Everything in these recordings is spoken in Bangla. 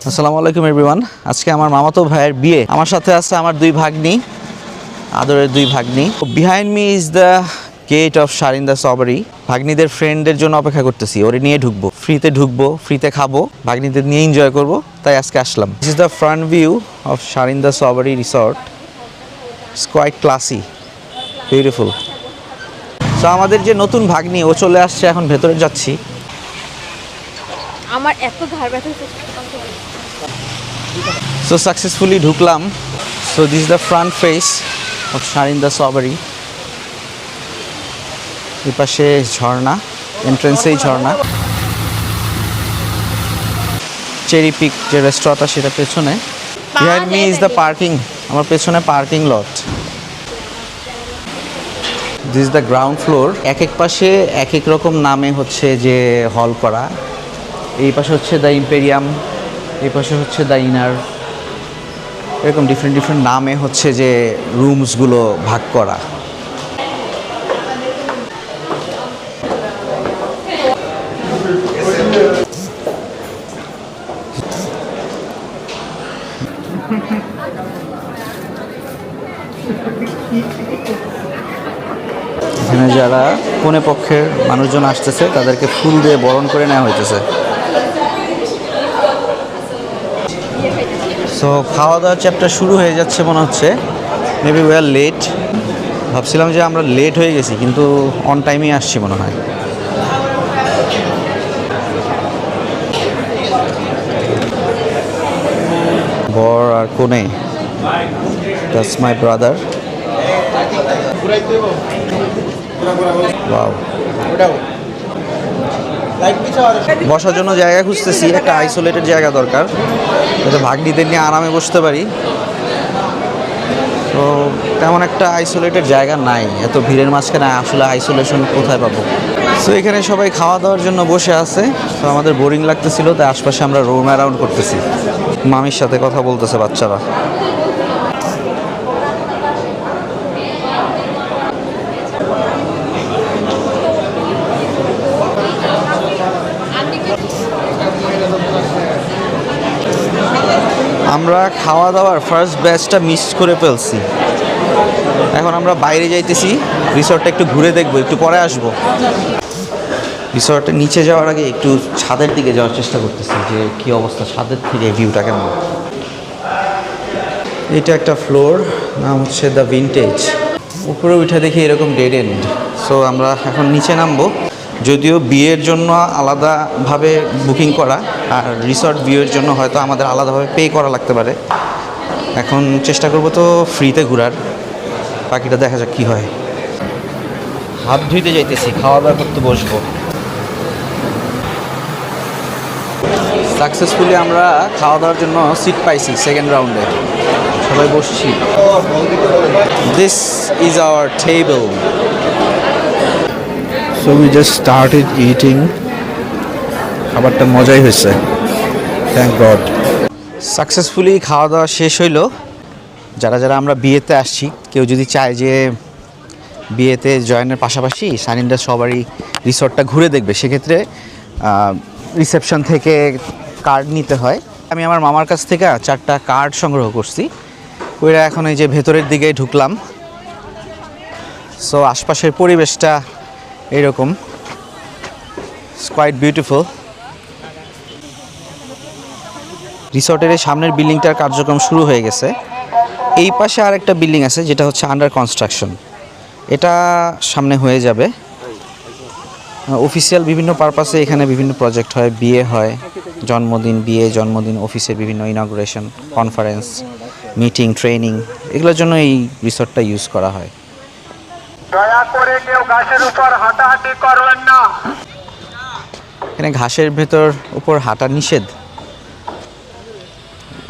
আসসালামু আলাইকুম এভরিওয়ান। আজকে আমার মামাতো ভাইয়ের বিয়ে। আমার সাথে আছে আমার দুই ভাগ্নি, আদরের দুই ভাগ্নি। Behind me is the gate of Sharinda Sabari. ভাগ্নিদের ফ্রেন্ডের জন্য অপেক্ষা করতেছি, ওরে নিয়ে ঢুকবো, ফ্রিতে খাবো, ভাগ্নিদের নিয়ে এনজয় করব, তাই আজকে আসলাম। This is the front view of Sharinda Sabari resort. It's quite classy, beautiful. So আমাদের যে নতুন ভাগ্নি, ও চলে আসছে, এখন ভেতরে যাচ্ছি। আমার এত ঘাড় ব্যথা হচ্ছে। সো সাকসেসফুলি ঢুকলাম। So this is the front face of Sharinda Sabari. এই পাশে ঝর্ণা, এন্ট্রেন্সেই ঝর্ণা। চেরি পিক যে রেস্টুরেন্টটা, সেটা পেছনে। Behind me is the parking, আমার পেছনে parking lot. This is the ground floor. এক এক পাশে এক এক রকম নামে হচ্ছে যে হল করা। এই পাশে হচ্ছে দ্য ইম্পেরিয়াম, এই পাশে হচ্ছে দ্য ইনার। এরকম ডিফারেন্ট নামে হচ্ছে যে রুমসগুলো ভাগ করা। এখানে যারা কোনে পক্ষের মানুষজন আসতেছে, তাদেরকে ফুল দিয়ে বরণ করে নেওয়া হইতেছে। সো খাওয়া দাওয়ার চ্যাপ্টার শুরু হয়ে যাচ্ছে মনে হচ্ছে। Maybe we are late. ভাবছিলাম যে আমরা লেট হয়ে গেছি, কিন্তু অন টাইমেই আসছি মনে হয়। বর আর কোনে, দ্যাটস মাই ব্রাদার। ওয়াও। বসার জন্য জায়গা খুঁজতেছি, একটা আইসোলেটেড জায়গা দরকার, যাতে ভাগ্নিদের নিয়ে আরামে বসতে পারি। তো তেমন একটা আইসোলেটেড জায়গা নাই, এত ভিড়ের মাঝখানে আসলে আইসোলেশন কোথায় পাবো। সো এখানে সবাই খাওয়া দাওয়ার জন্য বসে আছে। তো আমাদের বোরিং লাগতেছিল, তাই আশপাশে আমরা রোম অ্যারাউন্ড করতেছি। মামির সাথে কথা বলতেছে বাচ্চারা। আমরা খাওয়া দাওয়ার ফার্স্ট ব্যাচটা মিস করে ফেলছি। এখন আমরা বাইরে যাইতেছি, রিসর্টটা একটু ঘুরে দেখবো, একটু পরে আসবো। রিসর্টের নিচে যাওয়ার আগে একটু ছাদের দিকে যাওয়ার চেষ্টা করতেছি, যে কী অবস্থা ছাদের থেকে, ভিউটা কেমন। এটা একটা ফ্লোর, নাম হচ্ছে দ্য ভিনটেজ। উপরে উঠে দেখি এরকম ডেড এন্ড। সো আমরা এখন নিচে নামবো। যদিও বিয়ের জন্য আলাদাভাবে বুকিং করা, আর রিসর্ট ভিউয়ের জন্য হয়তো আমাদের আলাদাভাবে পে করা লাগতে পারে। এখন চেষ্টা করবো তো ফ্রিতে ঘোরার, বাকিটা দেখা যাক কী হয়। হাত ধুইতে যাইতেছি, খাওয়া দাওয়া করতে বসবো। সাকসেসফুলি আমরা খাওয়া দাওয়ার জন্য সিট পাইছি সেকেন্ড রাউন্ডে, সবাই বসছি। This is our table. So we just started eating. খাবারটা মজাই হয়েছে, থ্যাংক গড। সাকসেসফুলি খাওয়া দাওয়া শেষ হইলো। যারা যারা আমরা বিয়েতে আসছি, কেউ যদি চায় যে বিয়েতে জয়েনের পাশাপাশি শারিন্দা সবারই রিসর্টটা ঘুরে দেখবে, সেক্ষেত্রে রিসেপশন থেকে কার্ড নিতে হয়। আমি আমার মামার কাছ থেকে 4টা কার্ড সংগ্রহ করছি। ওইরা এখন এই যে ভেতরের দিকে ঢুকলাম। সো আশপাশের পরিবেশটা এরকম, ইটস কোয়াইট বিউটিফুল। রিসর্টের এই সামনের বিল্ডিংটার কার্যক্রম শুরু হয়ে গেছে। এই পাশে আর একটা বিল্ডিং আছে, যেটা হচ্ছে আন্ডার কনস্ট্রাকশন। এটা সামনে হয়ে যাবে। অফিসিয়াল বিভিন্ন পারপাসে এখানে বিভিন্ন প্রজেক্ট হয়, বিয়ে হয়, জন্মদিন, জন্মদিন, অফিসের বিভিন্ন ইনগ্রেশন, কনফারেন্স, মিটিং, ট্রেনিং, এগুলোর জন্য এই রিসর্টটা ইউজ করা হয়। দয়া করে কেউ ঘাসের উপর হাঁটাহাঁটি করবেন না। এখানে ঘাসের উপর হাঁটা নিষেধ।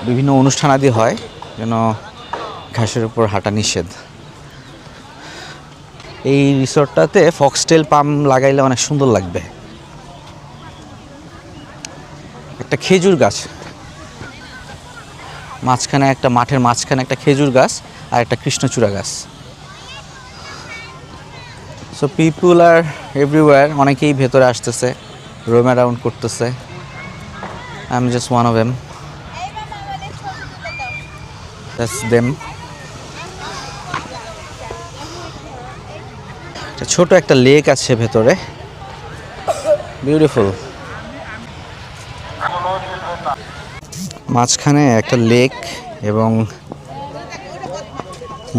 বিভিন্ন অনুষ্ঠানাদি হয়, যেন ঘাসের উপর হাঁটা নিষেধ। এই রিসর্টটাতে ফক্সটেল পাম লাগাইলে অনেক সুন্দর লাগবে। একটা খেজুর গাছ, মাঝখানে একটা মাঠের মাঝখানে একটা খেজুর গাছ আর একটা কৃষ্ণচূড়া গাছ। সো পিপুল আর এভরিওয়্যার, অনেকেই ভেতরে আসতেছে, রোম অ্যারাউন্ড করতেছে। I am just one of them. That's them. ছোট একটা লেক আছে ভেতরে, বিউটিফুল। মাঝখানে একটা লেক এবং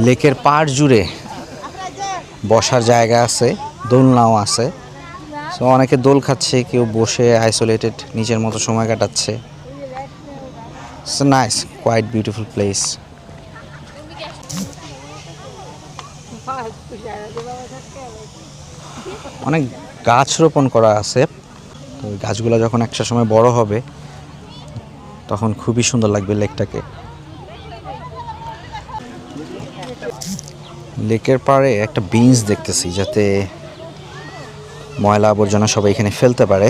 লেকের পাড় জুড়ে বসার জায়গা আছে, দোলনাও আছে। সো অনেকে দোল খাচ্ছে, কেউ বসে আইসোলেটেড নিজের মতো সময় কাটাচ্ছে। It's nice, quite beautiful place. অনেক গাছ রোপণ করা আছে, তো ওই গাছগুলো যখন একটা সময় বড় হবে তখন খুবই সুন্দর লাগবে লেকটাকে। লেকের পাড়ে একটা বিনস দেখতেছি, যাতে ময়লা আবর্জনা সবাই এখানে ফেলতে পারে।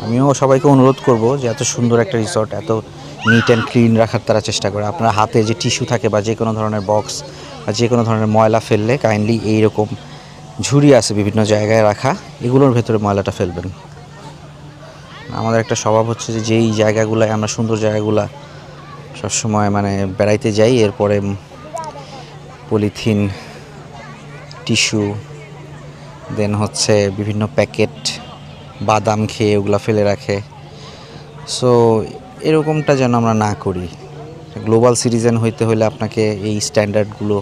আমিও সবাইকে অনুরোধ করব যে এত সুন্দর একটা রিসর্ট এত নিট অ্যান্ড ক্লিন রাখার তারা চেষ্টা করে। আপনার হাতে যে টিস্যু থাকে বা যে কোনো ধরনের বক্স বা যে কোনো ধরনের ময়লা ফেললে কাইন্ডলি এইরকম ঝুড়ি আছে বিভিন্ন জায়গায় রাখা, এগুলোর ভেতরে ময়লাটা ফেলবেন। আমাদের একটা স্বভাব হচ্ছে যে যেই জায়গাগুলোয় আমরা সুন্দর জায়গাগুলো সবসময় মানে বেড়াইতে যাই, এরপরে পলিথিন, টিস্যু, দেন হচ্ছে বিভিন্ন প্যাকেট, বাদাম খেয়ে ওগুলো ফেলে রাখে। সো এরকমটা যেন আমরা না করি। গ্লোবাল সিটিজেন হইতে হলে আপনাকে এই স্ট্যান্ডার্ডগুলো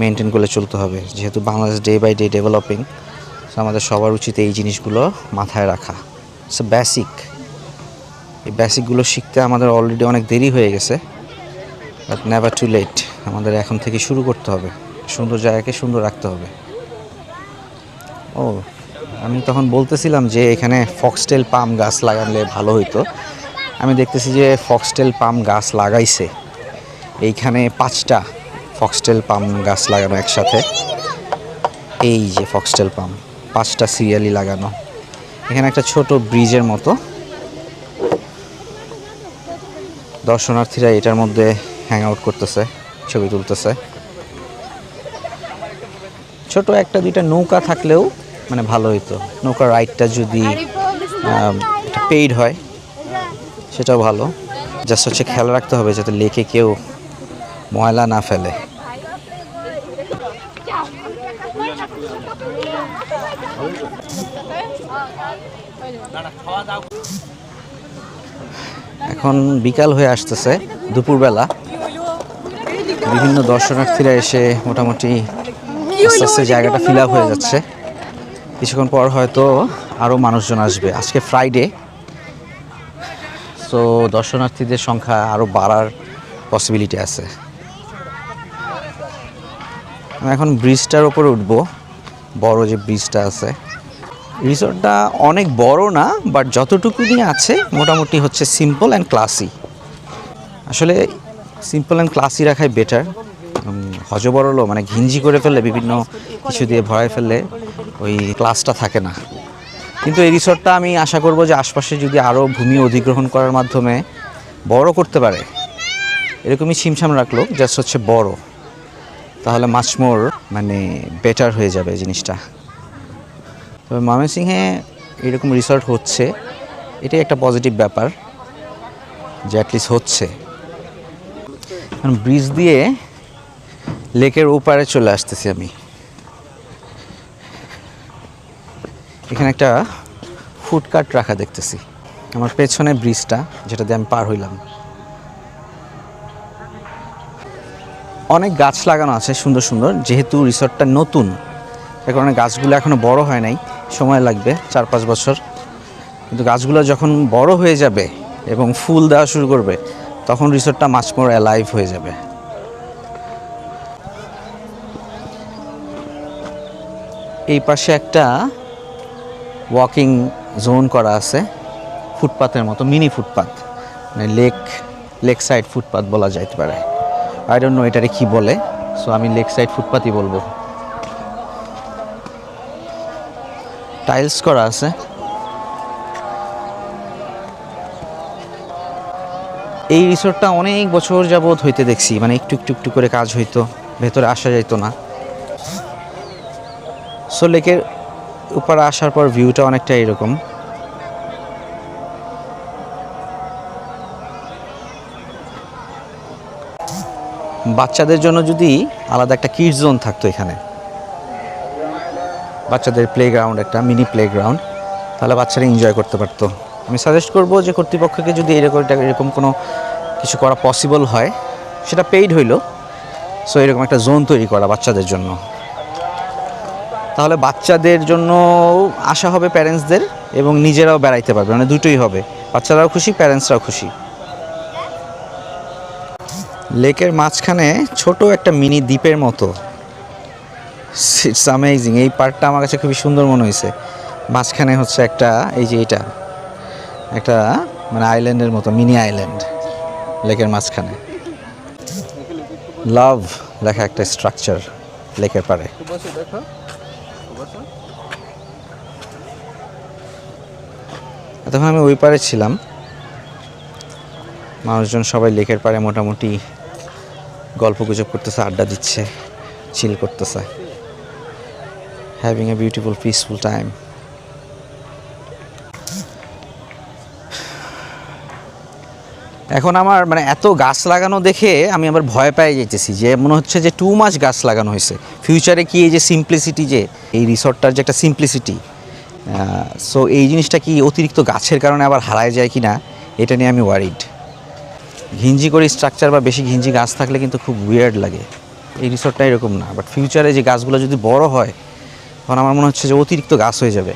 মেনটেন করে চলতে হবে। যেহেতু Bangladesh day by day developing, so আমাদের সবার উচিত এই জিনিসগুলো মাথায় রাখা। সো বেসিক, এই বেসিকগুলো শিখতে আমাদের অলরেডি অনেক দেরি হয়ে গেছে, বাট নেভার টু লেট। আমাদের এখন থেকে শুরু করতে হবে, সুন্দর জায়গাকে সুন্দর রাখতে হবে। ও, আমি তখন বলতেছিলাম যে এখানে ফক্সটেল পাম গাছ লাগালে ভালো হইতো। আমি দেখতেছি যে ফক্সটেল পাম গাছ লাগাইছে এইখানে 5টা ফক্সটেল পাম গাছ লাগানো একসাথে। এই যে ফক্সটেল পাম 5টা সিরিয়ালি লাগানো। এখানে একটা ছোট ব্রিজের মতো, দর্শনার্থীরা এটার মধ্যে হ্যাং আউট করতেছে, ছবি তুলতেছে। ছোট একটা দুইটা নৌকা থাকলেও মানে ভালো হইতো। নৌকা রাইডটা যদি পেইড হয় সেটাও ভালো। জাস্ট হচ্ছে খেয়াল রাখতে হবে যাতে লেকে কেউ ময়লা না ফেলে। এখন বিকাল হয়ে আসতেছে, দুপুরবেলা। বিভিন্ন দর্শনার্থীরা এসে মোটামুটি আস্তে আস্তে জায়গাটা ফিল আপ হয়ে যাচ্ছে। কিছুক্ষণ পর হয়তো আরও মানুষজন আসবে। আজকে ফ্রাইডে, সো দর্শনার্থীদের সংখ্যা আরও বাড়ার পসিবিলিটি আছে। আমি এখন ব্রিজটার ওপরে উঠবো, বড় যে ব্রিজটা আছে। রিসর্টটা অনেক বড় না, বাট যতটুকুনি আছে মোটামুটি হচ্ছে সিম্পল অ্যান্ড ক্লাসি। আসলে সিম্পল অ্যান্ড ক্লাসি রাখাই বেটার। হজবরল মানে ঘিঞ্জি করে ফেললে, বিভিন্ন কিছু দিয়ে ভরাই ফেললে ওই ক্লাসটা থাকে না। কিন্তু এই রিসর্টটা আমি আশা করব যে আশপাশে যদি আরও ভূমি অধিগ্রহণ করার মাধ্যমে বড় করতে পারে, এরকমই ছিমছাম রাখলো, জাস্ট হচ্ছে বড়, তাহলে মাচ মোর মানে বেটার হয়ে যাবে জিনিসটা। তবে ময়মনসিংহে এরকম রিসর্ট হচ্ছে, এটাই একটা পজিটিভ ব্যাপার যে অ্যাটলিস্ট হচ্ছে। ব্রিজ দিয়ে লেকের ওপারে চলে আসতেছি আমি। এখানে একটা ফুটকাট রাখা দেখতেছি আমার পেছনে, ব্রিজটা যেটা দিয়ে আমি পার হইলাম। অনেক গাছ লাগানো আছে সুন্দর সুন্দর, যেহেতু রিসর্টটা নতুন এর কারণে গাছগুলো এখনও বড় হয় নাই, সময় লাগবে 4-5 বছর। কিন্তু গাছগুলো যখন বড় হয়ে যাবে এবং ফুল দেওয়া শুরু করবে, তখন রিসর্টটা মাচ মোর অ্যালাইভ হয়ে যাবে। এই পাশে একটা ওয়াকিং জোন করা আছে, ফুটপাতের মতো, মিনি ফুটপাত, মানে লেক সাইড ফুটপাত বলা যাইতে পারে। আই ডোন্ট নো এটারে কি বলে, সো আমি লেক সাইড ফুটপাতই বলবো। টাইলস করা আছে। এই রিসোর্টটা অনেক বছর যাবত হইতে দেখছি, মানে একটু একটু একটু করে কাজ হইতো, ভেতরে আসা যাইতো না। সো লেকের উপরে আসার পর ভিউটা অনেকটা এরকম। বাচ্চাদের জন্য যদি আলাদা একটা কিডস জোন থাকতো এখানে, বাচ্চাদের প্লেগ্রাউন্ড, একটা মিনি প্লেগ্রাউন্ড, তাহলে বাচ্চারা এনজয় করতে পারতো। আমি সাজেস্ট করব যে কর্তৃপক্ষকে যদি এরকম কোনো কিছু করা পসিবল হয়, সেটা পেইড হইলো, সো এরকম একটা জোন তৈরি করা বাচ্চাদের জন্য, তাহলে বাচ্চাদের জন্য আশা হবে প্যারেন্টসদের, এবং নিজেরাও বেড়াইতে পারবে, মানে দুটোই হবে, বাচ্চারাও খুশি, প্যারেন্টসরাও খুশি। লেকের মাঝখানে ছোট একটা মিনি দ্বীপের মতো, ইটস অ্যামেজিং। এই পার্কটা আমার কাছে খুবই সুন্দর মনে হয়েছে। মাঝখানে হচ্ছে একটা, এই যে এটা একটা মানে আইল্যান্ডের মতো, মিনি আইল্যান্ড লেকের মাঝখানে। লাভ লেখা একটা স্ট্রাকচার লেকের পাড়ে। তখন আমি ওই পাড়ে ছিলাম, মানুষজন সবাই লেকের পাড়ে মোটামুটি গল্প গুজব করতেছে, আড্ডা দিচ্ছে, চিল করতেছে, having a beautiful peaceful time. এখন আমার মানে এত গাছ লাগানো দেখে আমি আবার ভয় পেয়ে যেতেছি, যে মনে হচ্ছে যে টু মাচ গাছ লাগানো হয়েছে। ফিউচারে কি এই যে সিম্পলিসিটি, যে এই রিসর্টটার যে একটা সিম্পলিসিটি, সো এই জিনিসটা কি অতিরিক্ত গাছের কারণে আবার হারায় যায় কি না, এটা নিয়ে আমি ওয়ারিড। ঘিঞ্জি করে স্ট্রাকচার বা বেশি ঘিঞ্জি গাছ থাকলে কিন্তু খুব উইয়ার্ড লাগে। এই রিসর্টটা এরকম না, বাট ফিউচারে যে গাছগুলো যদি বড় হয়, তখন আমার মনে হচ্ছে যে অতিরিক্ত গাছ হয়ে যাবে।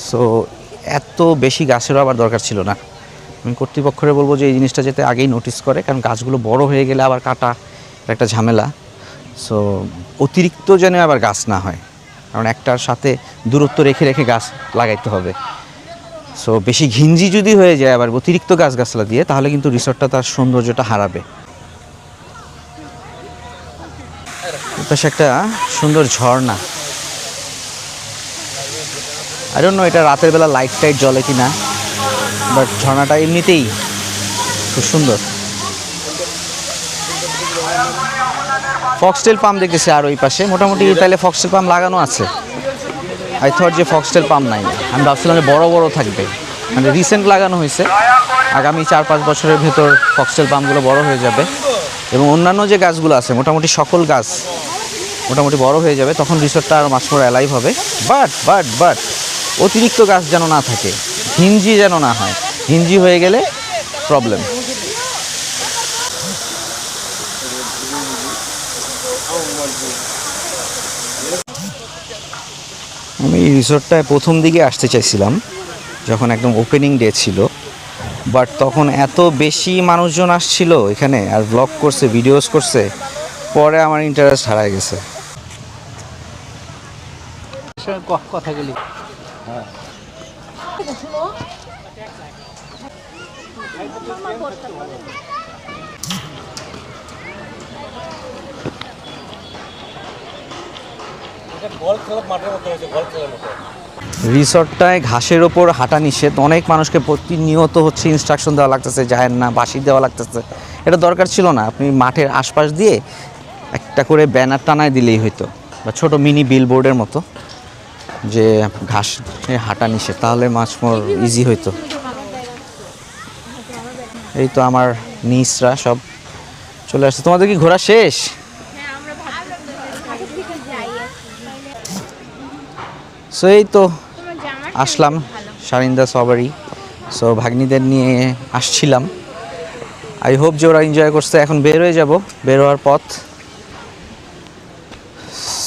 সো এত বেশি গাছেরও আবার দরকার ছিল না। আমি কর্তৃপক্ষরে বলবো যে এই জিনিসটা যাতে আগেই নোটিস করে, কারণ গাছগুলো বড় হয়ে গেলে আবার কাটা একটা ঝামেলা। সো অতিরিক্ত যেন আবার গাছ না হয়, কারণ একটার সাথে দূরত্ব রেখে রেখে গাছ লাগাইতে হবে। সো বেশি ঘিঞ্জি যদি হয়ে যায় আবার অতিরিক্ত গাছগাছলা দিয়ে, তাহলে কিন্তু রিসর্টটা তার সৌন্দর্যটা হারাবে। পাশে একটা সুন্দর ঝর্ণা, আই ডোন্ট নো এটা রাতের বেলা লাইট টাইট জ্বলে কি না, বাট ঝর্ণাটা এমনিতেই খুব সুন্দর। ফক্সটেল পাম্প দেখতেছি আর ওই পাশে, মোটামুটি তাহলে ফক্সটেল পাম্প লাগানো আছে। আই থট যে ফক্সটেল পাম্প নাই, আমি ভাবছিলাম যে বড় বড় থাকবে, মানে রিসেন্ট লাগানো হয়েছে, আগামী 4-5 বছরের ভেতর ফক্সটেল পাম্পগুলো বড় হয়ে যাবে, এবং অন্যান্য যে গাছগুলো আছে মোটামুটি সকল গাছ মোটামুটি বড় হয়ে যাবে, তখন রিসর্টটা আরও মাস মোর অ্যালাইভ হবে। বাট অতিরিক্ত গাছ যেন না থাকে, ঘিঞ্জি যেন না হয়, ঘিঞ্জি হয়ে গেলে প্রবলেম। আমি এই রিসর্টটায় প্রথম দিকে আসতে চাইছিলাম যখন একদম ওপেনিং ডে ছিল, বাট তখন এত বেশি মানুষজন আসছিল এখানে, আর ব্লগ করছে, ভিডিওস করছে, পরে আমার ইন্টারেস্ট হারায় গেছে। কথাগুলি রিসর্টটায় ঘাসের ওপর হাঁটা নিষেধ, অনেক মানুষকে প্রতিনিয়ত হচ্ছে ইনস্ট্রাকশন দেওয়া লাগতেছে, যায় না, বাঁশি দেওয়া লাগতেছে। এটা দরকার ছিল না, আপনি মাঠের আশপাশ দিয়ে একটা করে ব্যানার টানায় দিলেই হইতো, বা ছোট মিনি বিলবোর্ডের মতো, যে ঘাসে হাঁটা নিষেধ, তাহলে মাছ মোর ইজি হইতো। এই তো আমার নিচরা সব চলে আসছে। তোমাদের কি ঘোরা শেষ? সো এই তো আসলাম শারিন্দা সবারই, সো ভাগ্নিদের নিয়ে আসছিলাম। আই হোপ যে ওরা এনজয় করছে। এখন বের হয়ে যাব, বের হওয়ার পথ।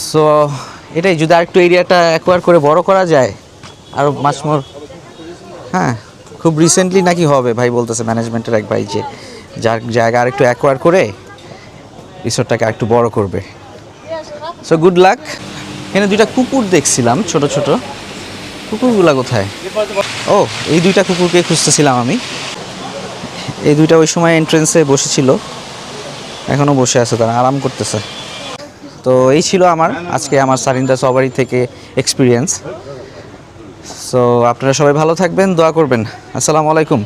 সো এটাই, যদি আরেকটু এরিয়াটা অ্যাকোয়ার করে বড় করা যায়, আরও মাছ মোর, হ্যাঁ খুব রিসেন্টলি নাকি হবে, ভাই বলতেছে ম্যানেজমেন্টের এক ভাই, যে যার জায়গা আরেকটু অ্যাকোয়ার করে রিসোর্টটাকে আরেকটু বড় করবে। So good luck. এখানে দুইটা কুকুর দেখছিলাম, ছোট ছোট কুকুরগুলা কোথায়? ও, এই দুইটা কুকুরকে খুঁজতেছিলাম আমি। এই দুইটা ওই সময় এন্ট্রেন্সে বসেছিল, এখনও বসে আছে, তারা আরাম করতেছে। তো এই ছিল আজকে আমার শারিন্দা সবারই থেকে এক্সপিরিয়েন্স। সো আপনারা সবাই ভালো থাকবেন, দোয়া করবেন। আসসালামু আলাইকুম।